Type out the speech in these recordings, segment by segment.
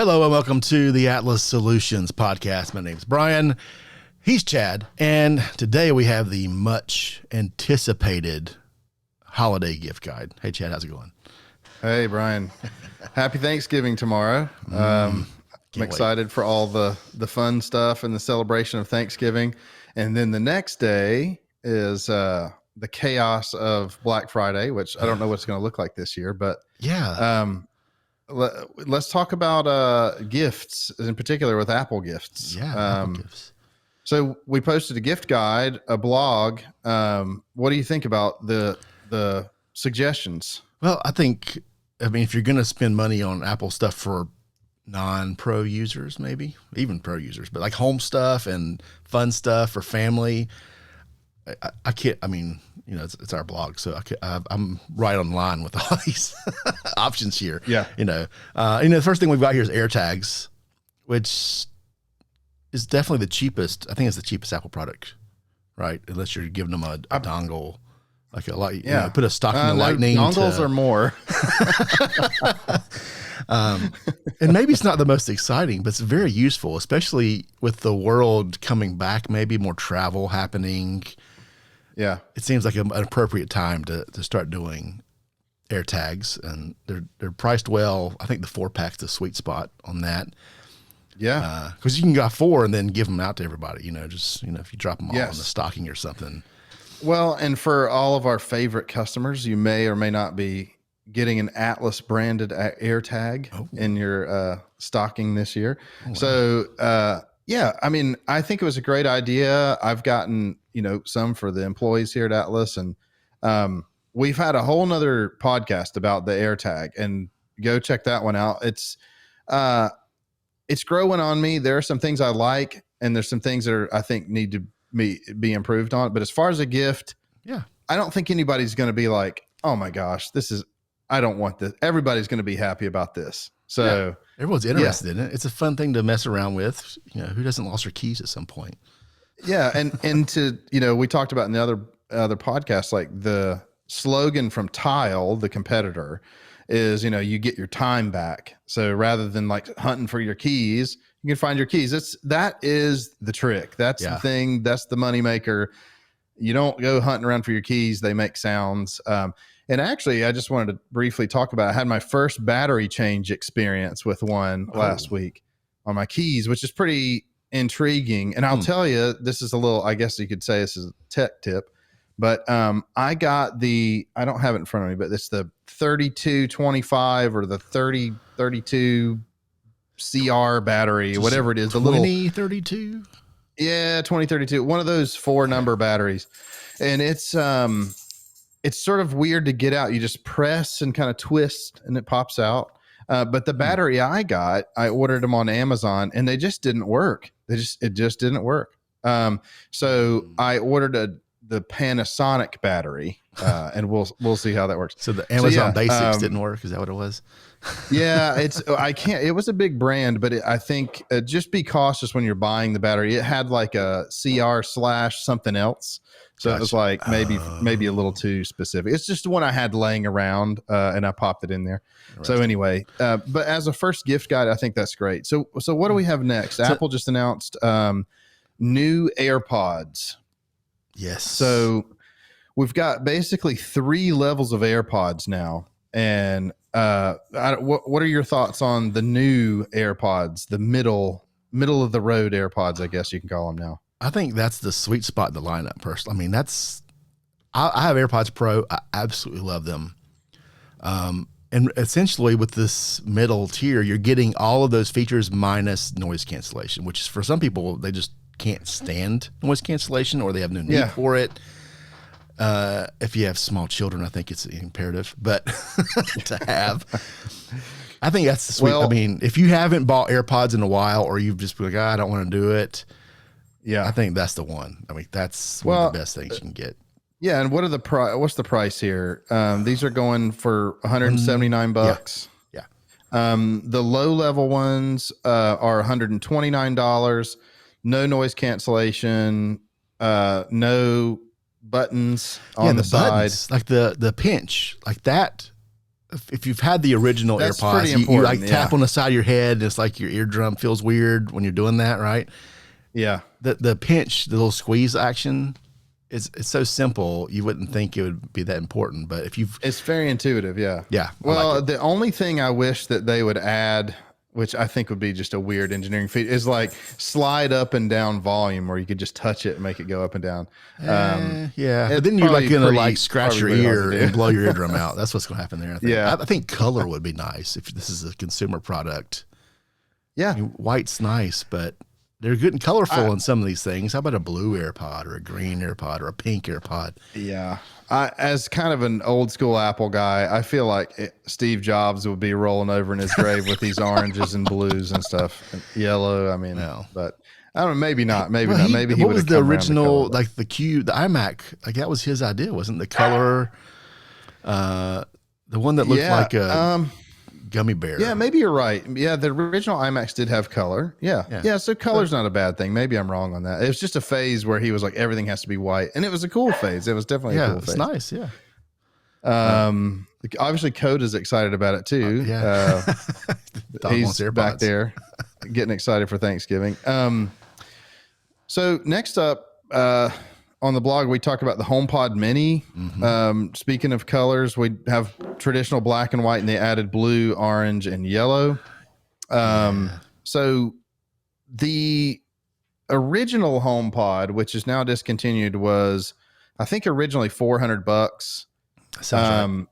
Hello and welcome to the Atlas Solutions podcast. My name is Brian. He's Chad. And today we have the much anticipated holiday gift guide. Hey, Chad, how's it going? Hey, Brian. Happy Thanksgiving tomorrow. I'm excited for all the fun stuff and the celebration of Thanksgiving. And then the next day is the chaos of Black Friday, which I don't know what it's going to look like this year. But yeah, let's talk about gifts, in particular with Apple gifts. Yeah, Apple gifts. So we posted a gift guide, a blog. What do you think about the suggestions? Well, I mean, if you're going to spend money on Apple stuff for non-pro users, maybe even pro users, but like home stuff and fun stuff for family, I can't, I mean, you know, it's our blog, so I'm right on line with all these options here. Yeah. The first thing we've got here is AirTags, which is definitely the cheapest. I think it's the cheapest Apple product, right? Unless you're giving them a dongle, like a light, put a stocking of lightning. Dongles are more. And maybe it's not the most exciting, but it's very useful, especially with the world coming back, maybe more travel happening. Yeah. It seems like an appropriate time to start doing AirTags, and they're priced well. I think the 4-pack's the sweet spot on that. Yeah. Because you can go 4 and then give them out to everybody, if you drop them all in the Yes. stocking or something. Well, and for all of our favorite customers, you may or may not be getting an Atlas branded AirTag in your stocking this year. Oh, wow. So, I mean, I think it was a great idea. I've gotten, some for the employees here at Atlas, and we've had a whole nother podcast about the AirTag, and go check that one out. It's growing on me. There are some things I like, and there's some things that I think need to be improved on. But as far as a gift, I don't think anybody's going to be like, oh my gosh, I don't want this. Everybody's going to be happy about this. So everyone's interested in it. It's a fun thing to mess around with. Who doesn't lost their keys at some point? Yeah. And to, we talked about in the other podcasts, like the slogan from Tile, the competitor, is, you get your time back. So rather than like hunting for your keys, you can find your keys. That is the trick. That's the thing. That's the moneymaker. You don't go hunting around for your keys. They make sounds. And actually, I just wanted to briefly talk about, I had my first battery change experience with one last week on my keys, which is pretty intriguing. And I'll tell you, this is a little, I guess you could say this is a tech tip, but I got I don't have it in front of me, but it's the 3225 or the 3032 CR battery, whatever it is. The 2032? Yeah, 2032. One of those 4-number batteries. And it's sort of weird to get out. You just press and kind of twist and it pops out. But the battery I ordered them on Amazon and they just didn't work. It just didn't work. So I ordered the Panasonic battery, and we'll see how that works. So the Amazon Basics didn't work. Is that what it was? Yeah, it was a big brand, but I think just be cautious when you're buying the battery. It had like a CR/something else. So It was like maybe a little too specific. It's just the one I had laying around, and I popped it in there. Right. So anyway, but as a first gift guide, I think that's great. So what do we have next? Apple just announced new AirPods. Yes. So we've got basically 3 levels of AirPods now. And what are your thoughts on the new AirPods, the middle of the road AirPods, I guess you can call them now? I think that's the sweet spot in the lineup, personally. I mean, I have AirPods Pro. I absolutely love them. And essentially with this middle tier, you're getting all of those features minus noise cancellation, which is for some people, they just can't stand noise cancellation or they have no need for it. If you have small children, I think it's imperative, but to have, I think that's the sweet. I mean, if you haven't bought AirPods in a while, or you've just been like, I don't want to do it. Yeah. I think that's the one. I mean, that's one of the best things you can get. Yeah. And what's the price here? These are going for $179. Yeah. The low level ones, are $129. No noise cancellation, no buttons on the side. Buttons, like the pinch, like that if you've had the original That's AirPods, pretty you important, like tap on the side of your head. It's like your eardrum feels weird when you're doing that, right? Yeah. The pinch, the little squeeze action, it's so simple. You wouldn't think it would be that important, but if you've, It's very intuitive. Yeah. yeah. Well, Like the only thing I wish that they would add, which I think would be just a weird engineering feat, is like slide up and down volume where you could just touch it and make it go up and down. yeah, it's but then you're like probably gonna like scratch your probably really hard ear to do. and blow your eardrum out. That's what's gonna happen there. I think. Yeah. I think color would be nice if this is a consumer product. Yeah. I mean, white's nice, but they're good and colorful in some of these things. How about a blue AirPod or a green AirPod or a pink AirPod? Yeah. As kind of an old school Apple guy, I feel like Steve Jobs would be rolling over in his grave with these oranges and blues and stuff, and yellow. I mean, but I don't know. Maybe not. Maybe Well, not. Maybe he what would was have the come around to original, color, but- like the iMac? Like that was his idea, wasn't the color? The one that looked like a gummy bear. Yeah, maybe you're right. Yeah, the original IMAX did have color. Yeah. So color's not a bad thing. Maybe I'm wrong on that. It was just a phase where he was like, everything has to be white, and it was a cool phase. It was definitely a cool it's phase. nice. Yeah. Obviously, Code is excited about it too. He's back there getting excited for Thanksgiving. So next up on the blog, we talk about the HomePod Mini. Speaking of colors, we have traditional black and white, and they added blue, orange, and yellow. So the original HomePod, which is now discontinued, was I think originally $400. Sounds right.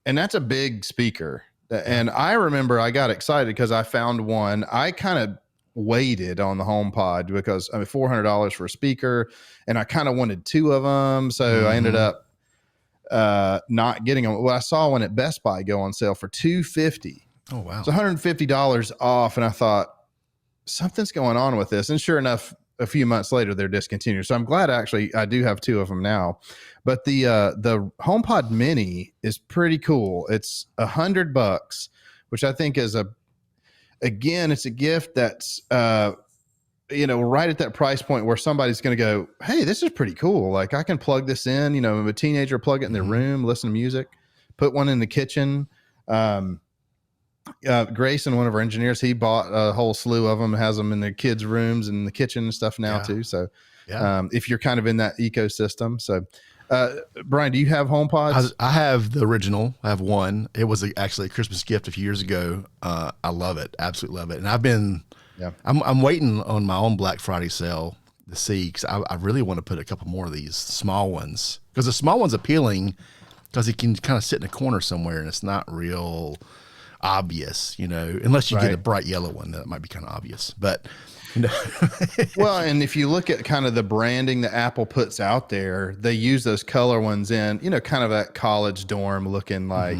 And that's a big speaker. And I remember I got excited because I found one. I kind of waited on the HomePod because I mean $400 for a speaker, and I kind of wanted two of them, so I ended up not getting them. Well, I saw one at Best Buy go on sale for $250. Oh wow! It's $150 off, and I thought something's going on with this. And sure enough, a few months later, they're discontinued. So I'm glad actually I do have two of them now. But the HomePod Mini is pretty cool. It's $100, which I think is it's a gift that's right at that price point where somebody's going to go, hey, this is pretty cool. Like I can plug this in, a teenager, plug it in their room, listen to music, put one in the kitchen. Grayson, one of our engineers, he bought a whole slew of them, has them in their kids' rooms and the kitchen and stuff now too. So if you're kind of in that ecosystem. So Brian, do you have HomePods? I have the original. I have one. It was actually a Christmas gift a few years ago. I love it. Absolutely love it. And I've been, I'm waiting on my own Black Friday sale to see, because I really want to put a couple more of these small ones, because the small one's appealing because it can kind of sit in a corner somewhere and it's not real obvious, unless you get a bright yellow one, that might be kind of obvious, but well, and if you look at kind of the branding that Apple puts out there, they use those color ones in, kind of that college dorm looking, like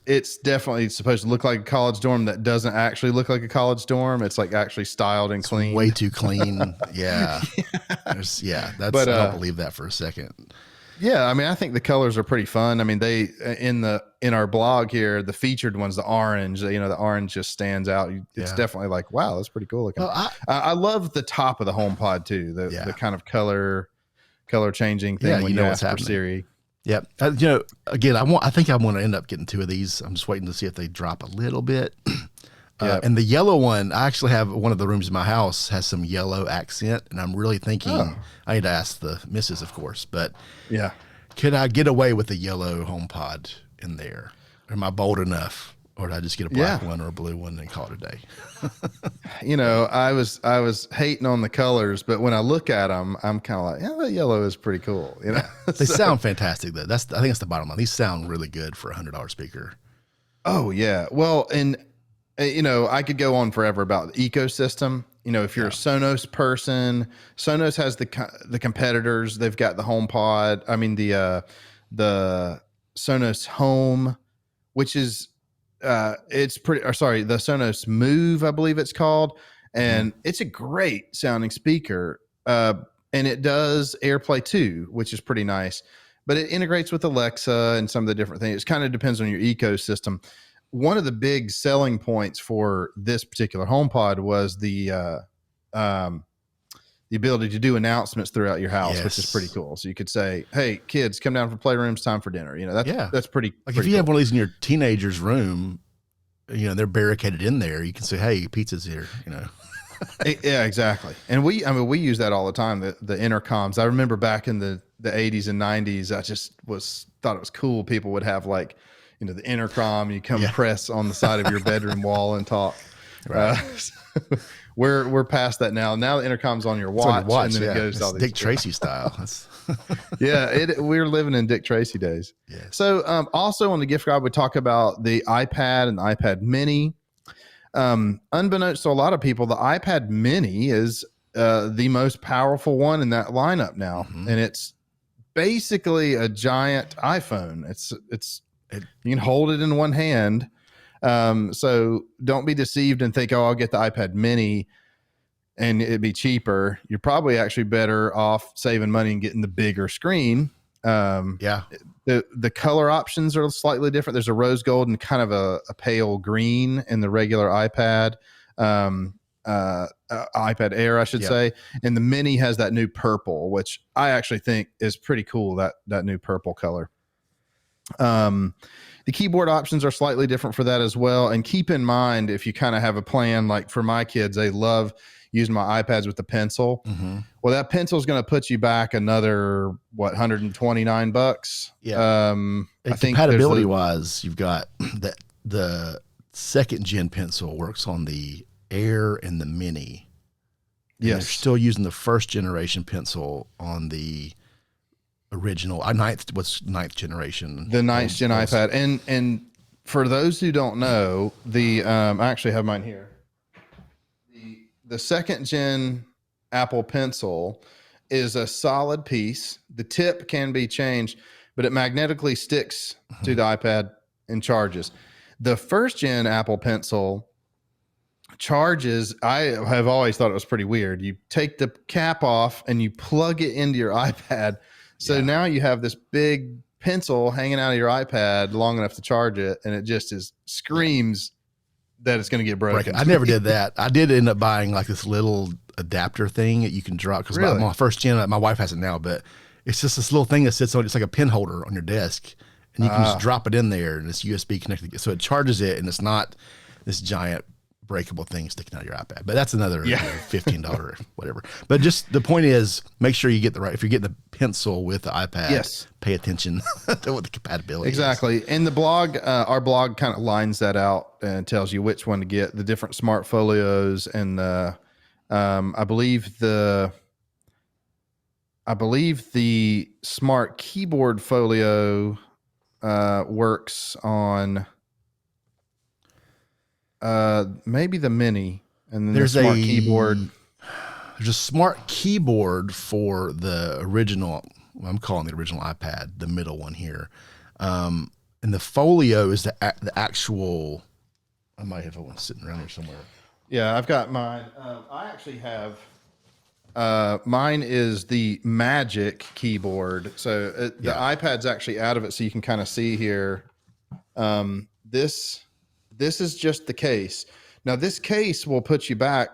it's definitely supposed to look like a college dorm that doesn't actually look like a college dorm. It's like actually styled and clean. Way too clean. Yeah. I don't believe that for a second. Yeah, I mean, I think the colors are pretty fun. I mean, they in our blog here, the featured ones, the orange, the orange just stands out. It's definitely like, wow, that's pretty cool looking. Well, I love the top of the HomePod too, the kind of color changing thing when you ask for Siri. Yeah, again, I think I want to end up getting two of these. I'm just waiting to see if they drop a little bit. And the yellow one, I actually have one of the rooms in my house has some yellow accent, and I'm really thinking I need to ask the missus, of course, but could I get away with a yellow HomePod in there? Am I bold enough, or did I just get a black one or a blue one and call it a day? I was hating on the colors, but when I look at them, I'm kind of like, that yellow is pretty cool. They sound fantastic though. I think that's the bottom line. These sound really good for $100 speaker. Oh yeah, well, and I could go on forever about the ecosystem. If you're a Sonos person, Sonos has the competitors. They've got the HomePod. I mean, the Sonos Home, which is it's pretty. Or sorry, the Sonos Move, I believe it's called, and it's a great sounding speaker. And it does AirPlay too, which is pretty nice. But it integrates with Alexa and some of the different things. It kind of depends on your ecosystem. One of the big selling points for this particular HomePod was the the ability to do announcements throughout your house, which is Yes. pretty cool. So you could say, "Hey, kids, come down for playrooms. Time for dinner." You know, that's pretty. Like pretty if you cool. have one of these in your teenager's room, you know, they're barricaded in there. You can say, "Hey, pizza's here." You know. Yeah, exactly. And we use that all the time. The intercoms. I remember back in the 80s and 90s, I just thought it was cool. People would have like, you know, the intercom. You come press on the side of your bedroom wall and talk. Right. We're past that now. Now the intercom's on your watch, and then it goes to all these Dick Tracy style. we're living in Dick Tracy days. Yeah. So also on the gift guide, we talk about the iPad and the iPad Mini. Unbeknownst to a lot of people, the iPad Mini is the most powerful one in that lineup now, and it's basically a giant iPhone. You can hold it in one hand. So don't be deceived and think, oh, I'll get the iPad Mini and it'd be cheaper. You're probably actually better off saving money and getting the bigger screen. The color options are slightly different. There's a rose gold and kind of a pale green in the regular iPad, iPad Air, I should say. And the Mini has that new purple, which I actually think is pretty cool. That new purple color. The keyboard options are slightly different for that as well. And keep in mind, if you kind of have a plan, like for my kids, they love using my iPads with the pencil. Well, that pencil is going to put you back another, $129? Yeah. I think compatibility wise, you've got that the second gen pencil works on the Air and the Mini. And they're still using the first generation pencil on the original ninth generation. The ninth gen iPad. And for those who don't know, I actually have mine here. The second gen Apple Pencil is a solid piece. The tip can be changed, but it magnetically sticks to the iPad and charges. The first gen Apple Pencil charges. I have always thought it was pretty weird. You take the cap off and you plug it into your iPad. So now you have this big pencil hanging out of your iPad long enough to charge it, and it just screams that it's going to get broken. I never did that. I did end up buying like this little adapter thing that you can drop, because my first gen, my wife has it now, but it's just this little thing that sits on, it's like a pen holder on your desk, and you can just drop it in there, and it's USB connected. So it charges it, and it's not this giant breakable thing sticking out of your iPad. But that's another $15 whatever. But just the point is, make sure you get the right, if you're getting the pencil with the iPad, pay attention to what the compatibility is. And the blog, our blog kind of lines that out and tells you which one to get, the different smart folios, and I believe the smart keyboard folio works on maybe the Mini, and then there's a smart keyboard. There's a smart keyboard for the original. Well, I'm calling the original iPad, the middle one here. And the folio is the actual. I might have one sitting around here somewhere. Yeah, I've got mine. I actually have. Mine is the Magic keyboard. So the iPad's actually out of it, so you can kind of see here. This is just the case. Now, this case will put you back,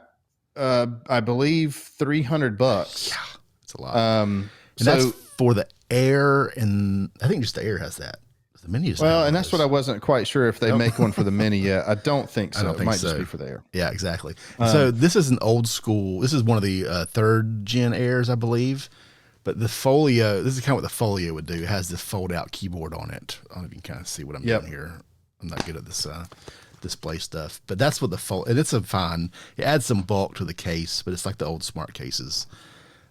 I believe, $300. Yeah, it's a lot. And that's for the Air, and I think just the Air has that. The Mini is and that's what I wasn't quite sure if they make one for the Mini yet. I don't think so. It might just be for the Air. Yeah, exactly. So this is an old school. This is one of the third gen Airs, I believe. But the folio, this is kind of what the folio would do. It has this fold out keyboard on it. I don't know if you can kind of see what I'm doing here. I'm not good at this display stuff, but that's what and it's it adds some bulk to the case, but it's like the old smart cases.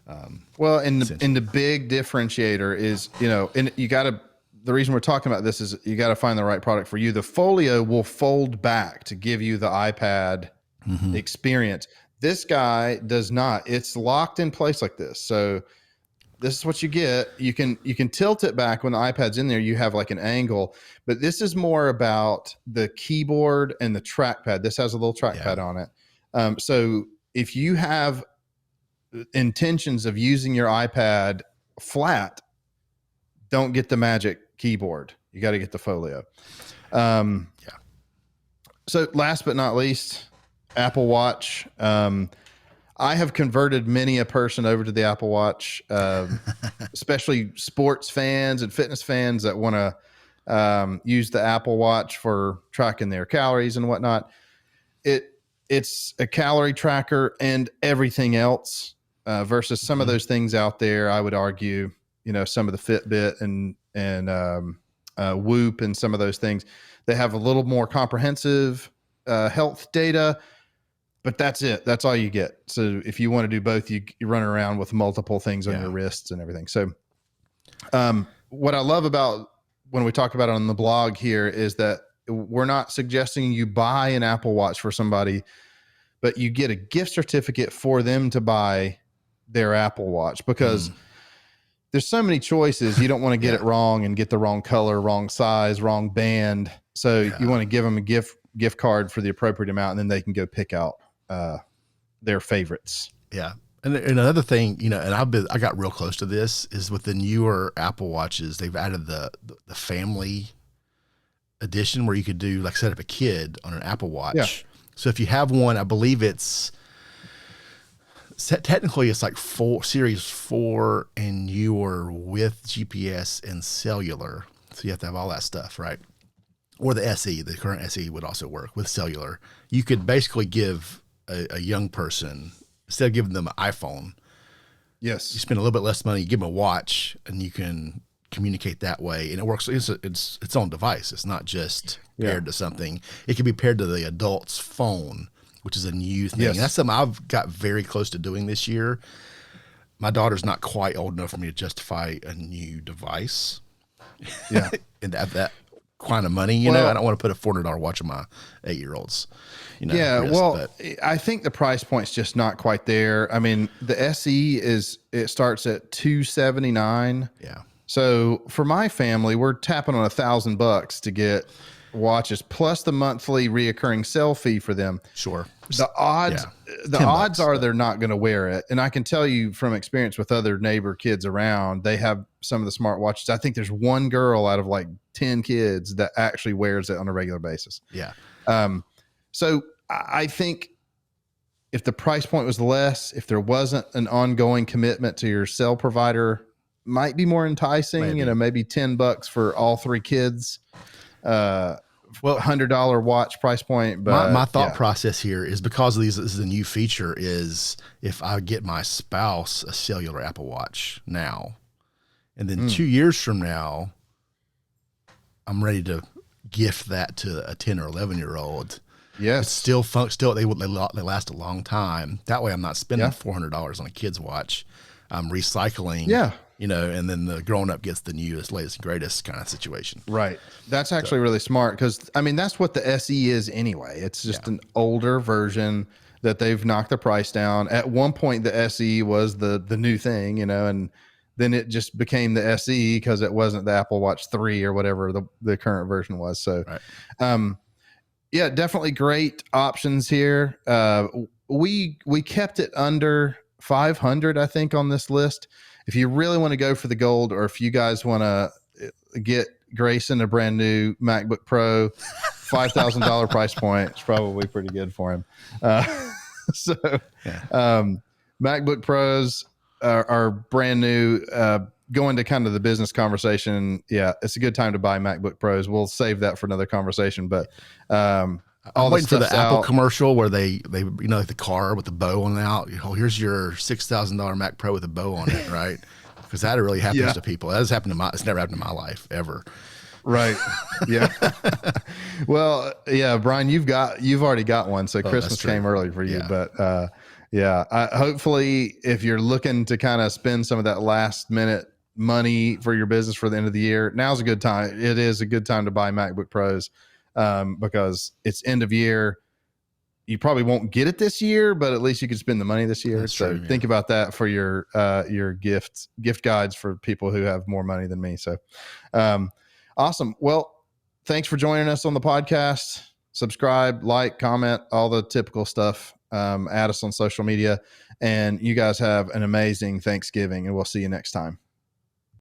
And the big differentiator is, and the reason we're talking about this is you got to find the right product for you. The folio will fold back to give you the iPad experience. This guy does not. It's locked in place like this. So this is what you get. You can tilt it back when the iPad's in there. You have like an angle, but this is more about the keyboard and the trackpad. This has a little trackpad on it. So if you have intentions of using your iPad flat, don't get the Magic keyboard. You got to get the folio. So last but not least, Apple Watch. I have converted many a person over to the Apple Watch, especially sports fans and fitness fans that want to use the Apple Watch for tracking their calories and whatnot. It's a calorie tracker and everything else versus some of those things out there. I would argue, some of the Fitbit and Whoop and some of those things, they have a little more comprehensive health data. But that's it. That's all you get. So if you want to do both, you run around with multiple things on your wrists and everything. So what I love about when we talk about it on the blog here is that we're not suggesting you buy an Apple Watch for somebody, but you get a gift certificate for them to buy their Apple Watch, because there's so many choices. You don't want to get it wrong and get the wrong color, wrong size, wrong band. So you want to give them a gift card for the appropriate amount, and then they can go pick out their favorites. Yeah. And another thing, and I got real close to this, is with the newer Apple Watches, they've added the family edition where you could do like set up a kid on an Apple Watch. Yeah. So if you have one, I believe technically it's like series 4 and you are with GPS and cellular. So you have to have all that stuff, right? Or the SE, the current SE would also work with cellular. You could basically give a young person, instead of giving them an iPhone, you spend a little bit less money, you give them a watch, and you can communicate that way. And it works. It's its own device. It's not just paired to something. It can be paired to the adult's phone, which is a new thing. And that's something I've got very close to doing this year. My daughter's not quite old enough for me to justify a new device. Yeah. And that kind of money, you know, I don't want to put a $400 watch on my 8-year-olds. I think the price point's just not quite there. I mean, the SE starts at $279. Yeah. So for my family, we're tapping on $1,000 to get watches plus the monthly reoccurring sell fee for them. Sure. The odds are they're not going to wear it. And I can tell you from experience with other neighbor kids around, they have some of the smart watches. I think there's one girl out of like 10 kids that actually wears it on a regular basis. Yeah. So I think if the price point was less, if there wasn't an ongoing commitment to your cell provider, might be more enticing, maybe $10 for all 3 kids. $100 watch price point. But my thought process here is, because this is a new feature, is if I get my spouse a cellular Apple Watch now, and then 2 years from now, I'm ready to gift that to a 10 or 11-year-old. Yes. It's still they last a long time. That way I'm not spending $400 on a kid's watch. I'm recycling. Yeah. And then the grown-up gets the newest, latest, and greatest kind of situation. Right. That's actually really smart, because, I mean, that's what the SE is anyway. It's just an older version that they've knocked the price down. At one point, the SE was the new thing, and then it just became the SE because it wasn't the Apple Watch 3 or whatever the current version was. So, definitely great options here. We kept it under 500, I think, on this list. If you really want to go for the gold, or if you guys want to get Grayson a brand new MacBook Pro, $5,000 price point, it's probably pretty good for him. MacBook Pros are brand new. Going to kind of the business conversation, it's a good time to buy MacBook Pros. We'll save that for another conversation, but I'm waiting for the Apple commercial where they like the car with the bow on it out. Here's your $6,000 Mac Pro with a bow on it, right? Because that really happens to people. That has happened it's never happened in my life ever. Right. Yeah. Well, Brian, you've already got one, so Christmas came early for you. Yeah. But hopefully, if you're looking to kind of spend some of that last minute money for your business for the end of the year, now's a good time. It is a good time to buy MacBook Pros. Because it's end of year. You probably won't get it this year, but at least you can spend the money this year. That's true, think about that for your gift guides for people who have more money than me. So, awesome. Well, thanks for joining us on the podcast. Subscribe, like, comment, all the typical stuff. Add us on social media, and you guys have an amazing Thanksgiving, and we'll see you next time.